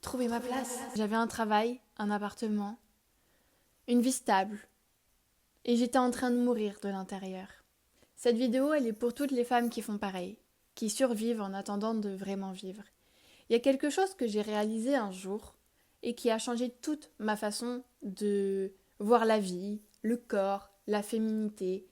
trouver ma place. J'avais un travail, un appartement, une vie stable. Et j'étais en train de mourir de l'intérieur. Cette vidéo, elle est pour toutes les femmes qui font pareil, qui survivent en attendant de vraiment vivre. Il y a quelque chose que j'ai réalisé un jour et qui a changé toute ma façon de voir la vie, le corps, la féminité.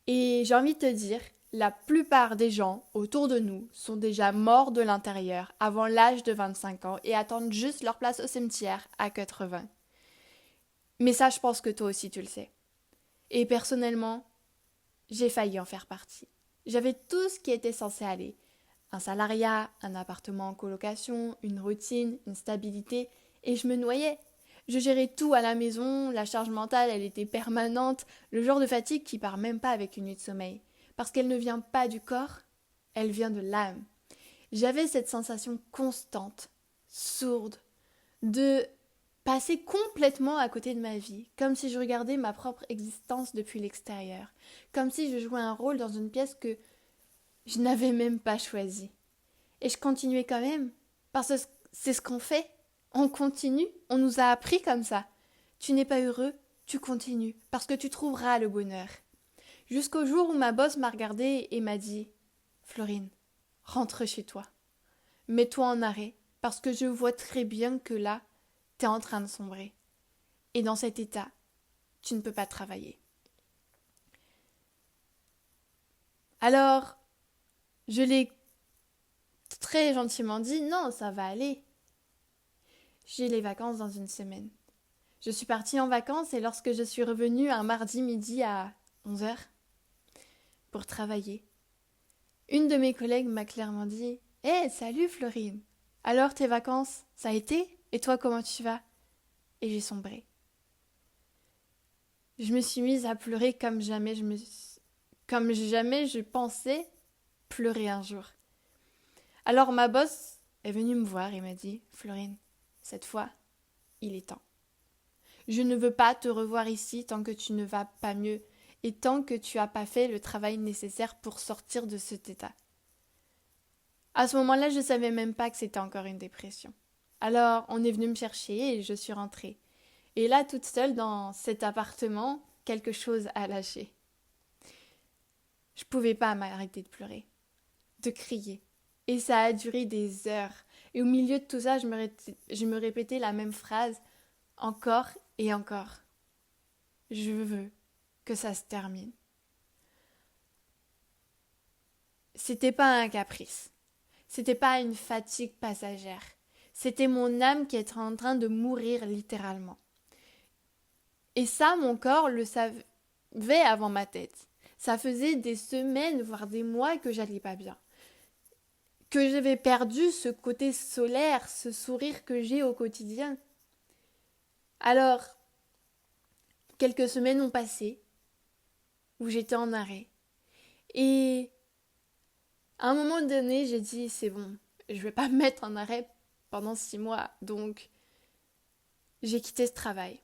Et j'ai envie de te dire, la plupart des gens autour de nous sont déjà morts de l'intérieur avant l'âge de 25 ans et attendent juste leur place au cimetière à 80. Mais ça, je pense que toi aussi tu le sais. Et personnellement, j'ai failli en faire partie. J'avais tout ce qui était censé aller. Un salariat, un appartement en colocation, une routine, une stabilité, et je me noyais. Je gérais tout à la maison, la charge mentale, elle était permanente, le genre de fatigue qui part même pas avec une nuit de sommeil. Parce qu'elle ne vient pas du corps, elle vient de l'âme. J'avais cette sensation constante, sourde, de passer complètement à côté de ma vie, comme si je regardais ma propre existence depuis l'extérieur, comme si je jouais un rôle dans une pièce que je n'avais même pas choisie. Et je continuais quand même, parce que c'est ce qu'on fait. On continue, on nous a appris comme ça. Tu n'es pas heureux, tu continues, parce que tu trouveras le bonheur. Jusqu'au jour où ma boss m'a regardée et m'a dit « Florine, rentre chez toi. Mets-toi en arrêt, parce que je vois très bien que là, t'es en train de sombrer. Et dans cet état, tu ne peux pas travailler. » Alors, je l'ai très gentiment dit « Non, ça va aller. » J'ai les vacances dans une semaine. Je suis partie en vacances et lorsque je suis revenue un mardi midi à 11h pour travailler, une de mes collègues m'a clairement dit « Hé, salut Florine. Alors tes vacances, ça a été? Et toi comment tu vas ?» Et j'ai sombré. Je me suis mise à pleurer comme jamais je pensais pleurer un jour. Alors ma boss est venue me voir et m'a dit « Florine, cette fois, il est temps. Je ne veux pas te revoir ici tant que tu ne vas pas mieux et tant que tu n'as pas fait le travail nécessaire pour sortir de cet état. » À ce moment-là, je ne savais même pas que c'était encore une dépression. Alors, on est venu me chercher et je suis rentrée. Et là, toute seule dans cet appartement, quelque chose a lâché. Je ne pouvais pas m'arrêter de pleurer, de crier. Et ça a duré des heures. Et au milieu de tout ça, je me répétais la même phrase encore et encore. Je veux que ça se termine. C'était pas un caprice. C'était pas une fatigue passagère. C'était mon âme qui était en train de mourir littéralement. Et ça, mon corps le savait avant ma tête. Ça faisait des semaines, voire des mois que j'allais pas bien. Que j'avais perdu ce côté solaire, ce sourire que j'ai au quotidien. Alors, quelques semaines ont passé, où j'étais en arrêt. Et à un moment donné, j'ai dit, c'est bon, je vais pas me mettre en arrêt pendant 6 mois. Donc, j'ai quitté ce travail.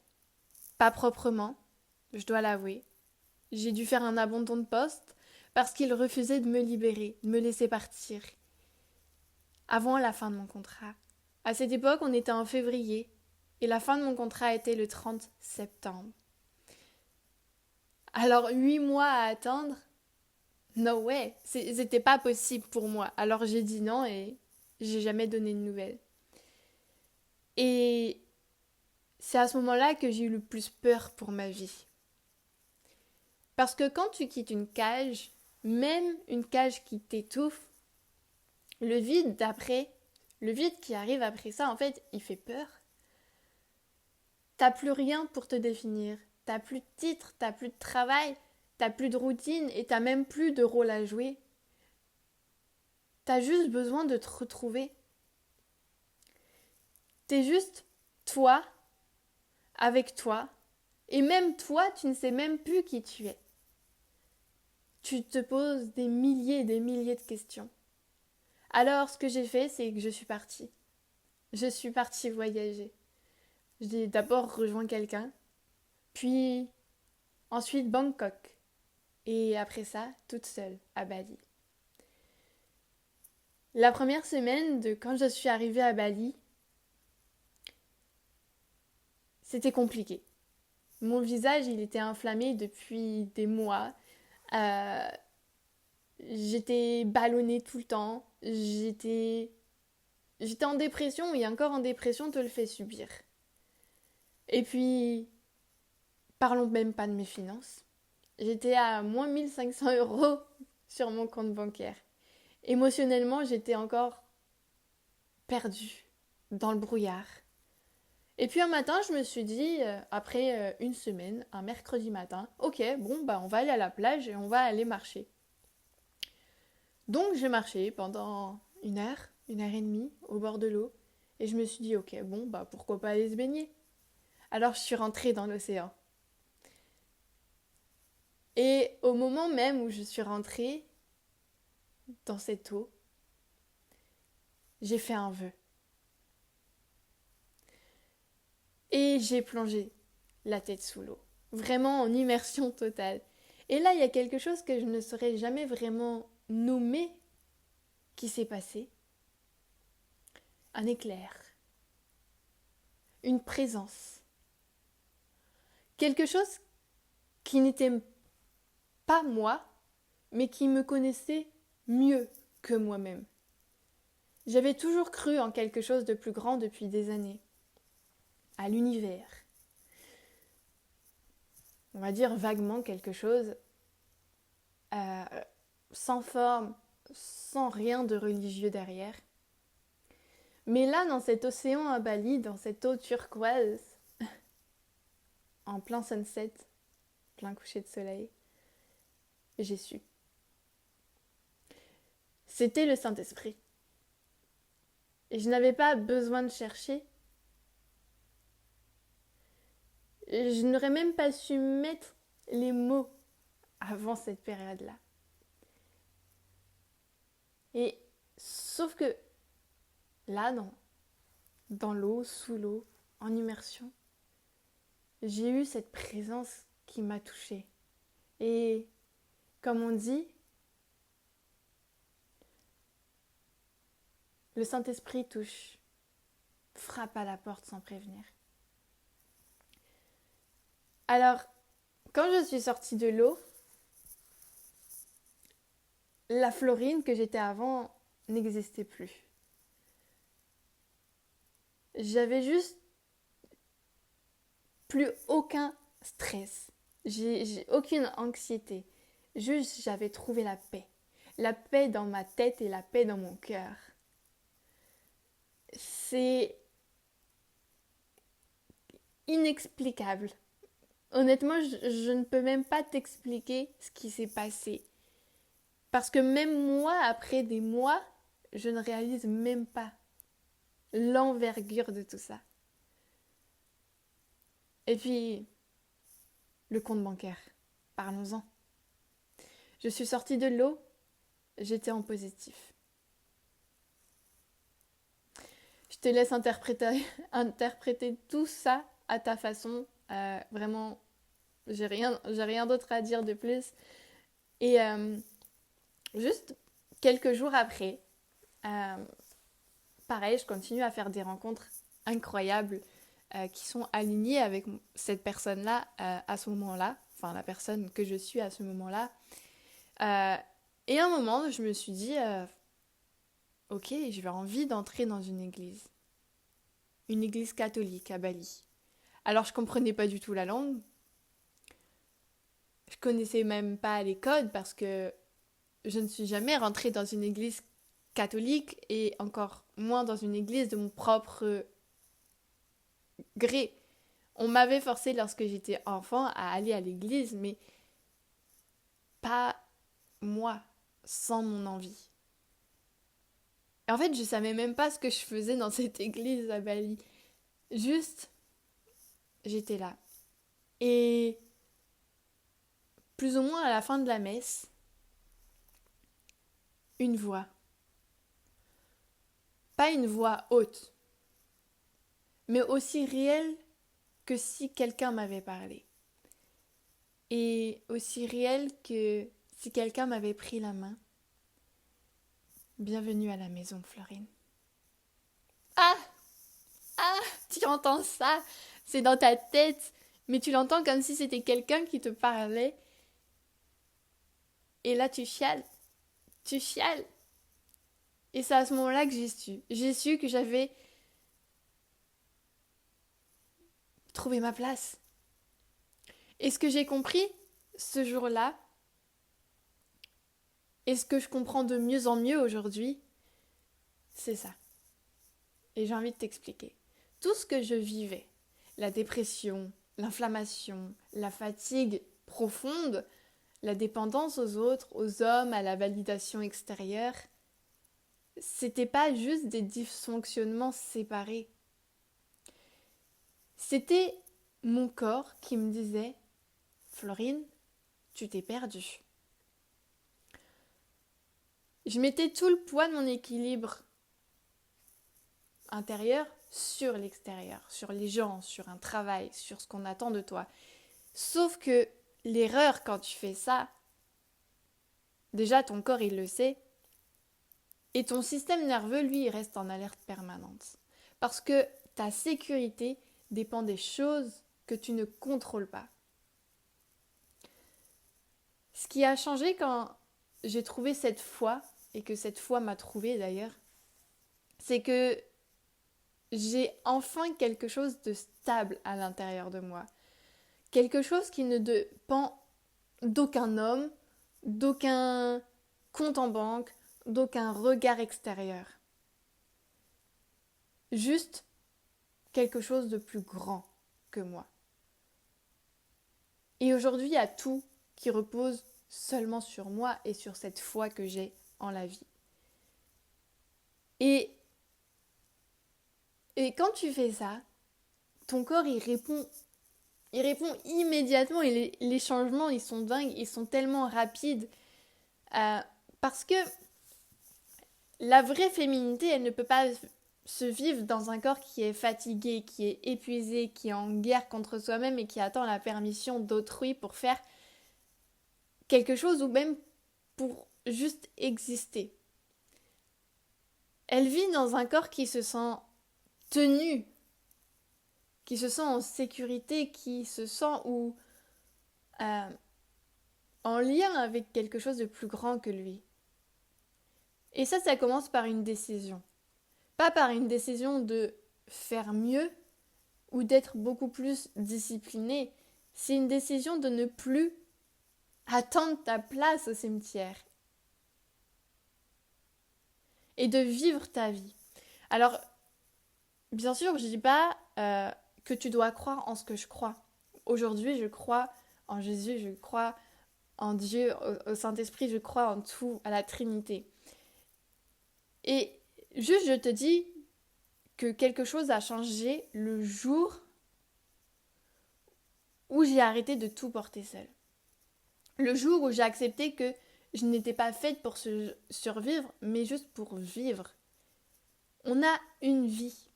Pas proprement, je dois l'avouer. J'ai dû faire un abandon de poste parce qu'il refusait de me libérer, de me laisser partir. Avant la fin de mon contrat. À cette époque, on était en février et la fin de mon contrat était le 30 septembre. Alors 8 mois à attendre, no way, c'était pas possible pour moi. Alors j'ai dit non et j'ai jamais donné de nouvelles. Et c'est à ce moment-là que j'ai eu le plus peur pour ma vie. Parce que quand tu quittes une cage, même une cage qui t'étouffe, le vide d'après, le vide qui arrive après ça, en fait, il fait peur. T'as plus rien pour te définir. T'as plus de titre, t'as plus de travail, t'as plus de routine et t'as même plus de rôle à jouer. T'as juste besoin de te retrouver. T'es juste toi, avec toi, et même toi, tu ne sais même plus qui tu es. Tu te poses des milliers et des milliers de questions. Alors, ce que j'ai fait, c'est que je suis partie. Je suis partie voyager. J'ai d'abord rejoint quelqu'un, puis ensuite Bangkok, et après ça, toute seule, à Bali. La première semaine de quand je suis arrivée à Bali, c'était compliqué. Mon visage, il était inflammé depuis des mois. Euh, J'étais ballonnée tout le temps. J'étais en dépression et encore en dépression te le fait subir. Et puis, parlons même pas de mes finances. J'étais à moins 1 500 € sur mon compte bancaire. Émotionnellement, j'étais encore perdue dans le brouillard. Et puis un matin, je me suis dit, après une semaine, un mercredi matin, ok, bon, bah on va aller à la plage et on va aller marcher. Donc j'ai marché pendant 1 heure et demie au bord de l'eau. Et je me suis dit, ok, bon, bah pourquoi pas aller se baigner. Alors je suis rentrée dans l'océan. Et au moment même où je suis rentrée dans cette eau, j'ai fait un vœu. Et j'ai plongé la tête sous l'eau. Vraiment en immersion totale. Et là, il y a quelque chose que je ne saurais jamais vraiment nommer qui s'est passé. Un éclair. Une présence. Quelque chose qui n'était pas moi, mais qui me connaissait mieux que moi-même. J'avais toujours cru en quelque chose de plus grand depuis des années. À l'univers. On va dire vaguement quelque chose euh, sans forme, sans rien de religieux derrière. Mais là, dans cet océan à Bali, dans cette eau turquoise, en plein sunset, plein coucher de soleil, j'ai su. C'était le Saint-Esprit. Et je n'avais pas besoin de chercher. Je n'aurais même pas su mettre les mots avant cette période-là. Et sauf que là, dans l'eau, sous l'eau, en immersion, j'ai eu cette présence qui m'a touchée. Et comme on dit, le Saint-Esprit touche, frappe à la porte sans prévenir. Alors, quand je suis sortie de l'eau, la Florine que j'étais avant n'existait plus. J'avais juste plus aucun stress. J'ai aucune anxiété. Juste, j'avais trouvé la paix. La paix dans ma tête et la paix dans mon cœur. C'est inexplicable. Honnêtement, je ne peux même pas t'expliquer ce qui s'est passé. Parce que même moi, après des mois, je ne réalise même pas l'envergure de tout ça. Et puis, le compte bancaire. Parlons-en. Je suis sortie de l'eau, j'étais en positif. Je te laisse interpréter tout ça à ta façon. Vraiment, j'ai rien d'autre à dire de plus. Et juste quelques jours après, pareil, je continue à faire des rencontres incroyables qui sont alignées avec cette personne-là à ce moment-là, enfin la personne que je suis à ce moment-là. Et à un moment, je me suis dit, ok, j'ai envie d'entrer dans une église catholique à Bali. Alors je comprenais pas du tout la langue, je connaissais même pas les codes parce que je ne suis jamais rentrée dans une église catholique et encore moins dans une église de mon propre gré. On m'avait forcé lorsque j'étais enfant à aller à l'église, mais pas moi, sans mon envie. Et en fait, je savais même pas ce que je faisais dans cette église à Bali. Juste, j'étais là. Et plus ou moins à la fin de la messe, une voix. Pas une voix haute, mais aussi réelle que si quelqu'un m'avait parlé. Et aussi réelle que si quelqu'un m'avait pris la main. Bienvenue à la maison, Florine. Ah! Ah! Tu entends ça? C'est dans ta tête, mais tu l'entends comme si c'était quelqu'un qui te parlait. Et là, tu chiales. Tu chiales. Et c'est à ce moment-là que j'ai su. J'ai su que j'avais trouvé ma place. Et ce que j'ai compris ce jour-là, et ce que je comprends de mieux en mieux aujourd'hui, c'est ça. Et j'ai envie de t'expliquer. Tout ce que je vivais, la dépression, l'inflammation, la fatigue profonde, la dépendance aux autres, aux hommes, à la validation extérieure, c'était pas juste des dysfonctionnements séparés. C'était mon corps qui me disait « Florine, tu t'es perdue ». Je mettais tout le poids de mon équilibre intérieur sur l'extérieur, sur les gens, sur un travail, sur ce qu'on attend de toi. Sauf que l'erreur quand tu fais ça, déjà ton corps il le sait, et ton système nerveux lui il reste en alerte permanente. Parce que ta sécurité dépend des choses que tu ne contrôles pas. Ce qui a changé quand j'ai trouvé cette foi, et que cette foi m'a trouvé d'ailleurs, c'est que j'ai enfin quelque chose de stable à l'intérieur de moi. Quelque chose qui ne dépend d'aucun homme, d'aucun compte en banque, d'aucun regard extérieur. Juste quelque chose de plus grand que moi. Et aujourd'hui, il y a tout qui repose seulement sur moi et sur cette foi que j'ai en la vie. Et quand tu fais ça, ton corps il répond immédiatement et les changements ils sont dingues, ils sont tellement rapides parce que la vraie féminité elle ne peut pas se vivre dans un corps qui est fatigué, qui est épuisé, qui est en guerre contre soi-même et qui attend la permission d'autrui pour faire quelque chose ou même pour juste exister. Elle vit dans un corps qui se sent tenu, qui se sent en sécurité, qui se sent en lien avec quelque chose de plus grand que lui. Et ça commence par une décision. Pas par une décision de faire mieux ou d'être beaucoup plus discipliné. C'est une décision de ne plus attendre ta place au cimetière et de vivre ta vie. Alors, bien sûr, je ne dis pas que tu dois croire en ce que je crois. Aujourd'hui, je crois en Jésus, je crois en Dieu, au Saint-Esprit, je crois en tout, à la Trinité. Et juste, je te dis que quelque chose a changé le jour où j'ai arrêté de tout porter seule. Le jour où j'ai accepté que je n'étais pas faite pour survivre, mais juste pour vivre. On a une vie.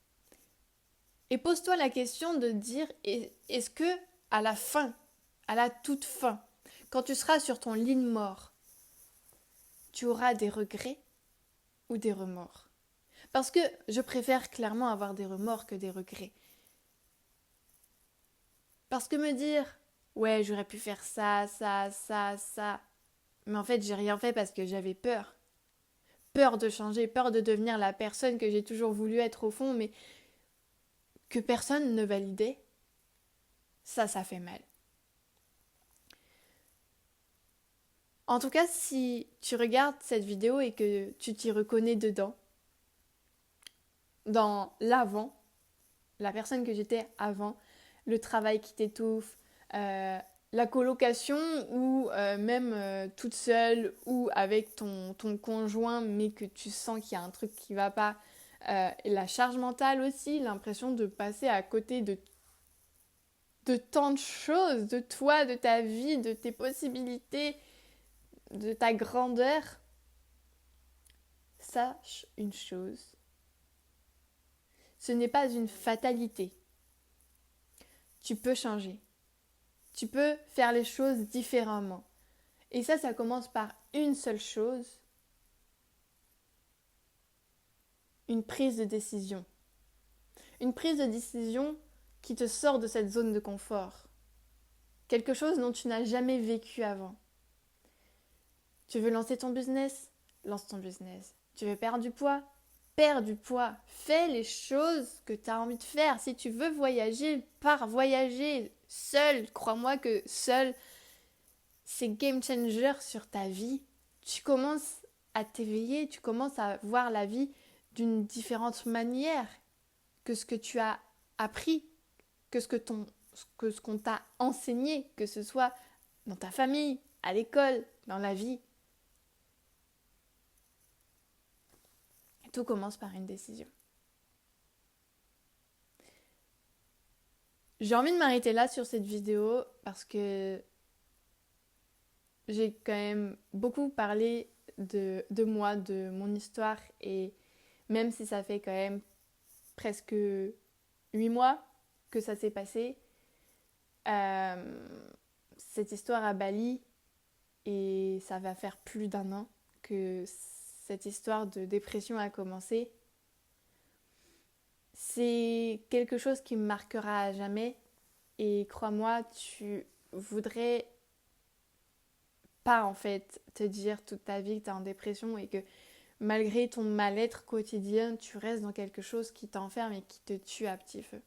Et pose-toi la question de dire, est-ce que à la fin, à la toute fin, quand tu seras sur ton lit de mort, tu auras des regrets ou des remords? Parce que je préfère clairement avoir des remords que des regrets. Parce que me dire, ouais, j'aurais pu faire ça, mais en fait, j'ai rien fait parce que j'avais peur. Peur de changer, peur de devenir la personne que j'ai toujours voulu être au fond, mais que personne ne validait. Ça fait mal. En tout cas, si tu regardes cette vidéo et que tu t'y reconnais dedans, dans l'avant, la personne que j'étais avant, le travail qui t'étouffe, la colocation ou même toute seule ou avec ton conjoint mais que tu sens qu'il y a un truc qui va pas, et la charge mentale aussi, l'impression de passer à côté de tant de choses, de toi, de ta vie, de tes possibilités, de ta grandeur. Sache une chose, ce n'est pas une fatalité. Tu peux changer. Tu peux faire les choses différemment. Et ça commence par une seule chose, une prise de décision. Une prise de décision qui te sort de cette zone de confort. Quelque chose dont tu n'as jamais vécu avant. Tu veux lancer ton business? Lance ton business. Tu veux perdre du poids? Perds du poids. Fais les choses que tu as envie de faire. Si tu veux voyager, pars voyager. Seul, crois-moi que seul, c'est game changer sur ta vie. Tu commences à t'éveiller, tu commences à voir la vie d'une différente manière que ce que tu as appris, que ce qu'on t'a enseigné, que ce soit dans ta famille, à l'école, dans la vie. Tout commence par une décision. J'ai envie de m'arrêter là sur cette vidéo parce que j'ai quand même beaucoup parlé de moi, de mon histoire, et même si ça fait quand même presque 8 mois que ça s'est passé, cette histoire à Bali, et ça va faire plus d'1 an que cette histoire de dépression a commencé. C'est quelque chose qui me marquera à jamais, et crois-moi, tu voudrais pas en fait te dire toute ta vie que tu es en dépression et que malgré ton mal-être quotidien, tu restes dans quelque chose qui t'enferme et qui te tue à petit feu.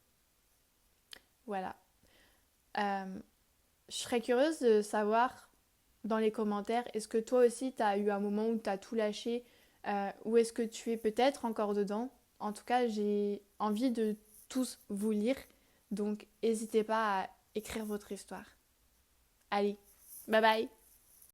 Voilà. Je serais curieuse de savoir dans les commentaires, est-ce que toi aussi tu as eu un moment où tu as tout lâché, ou est-ce que tu es peut-être encore dedans? En tout cas, j'ai envie de tous vous lire, donc n'hésitez pas à écrire votre histoire. Allez, bye bye!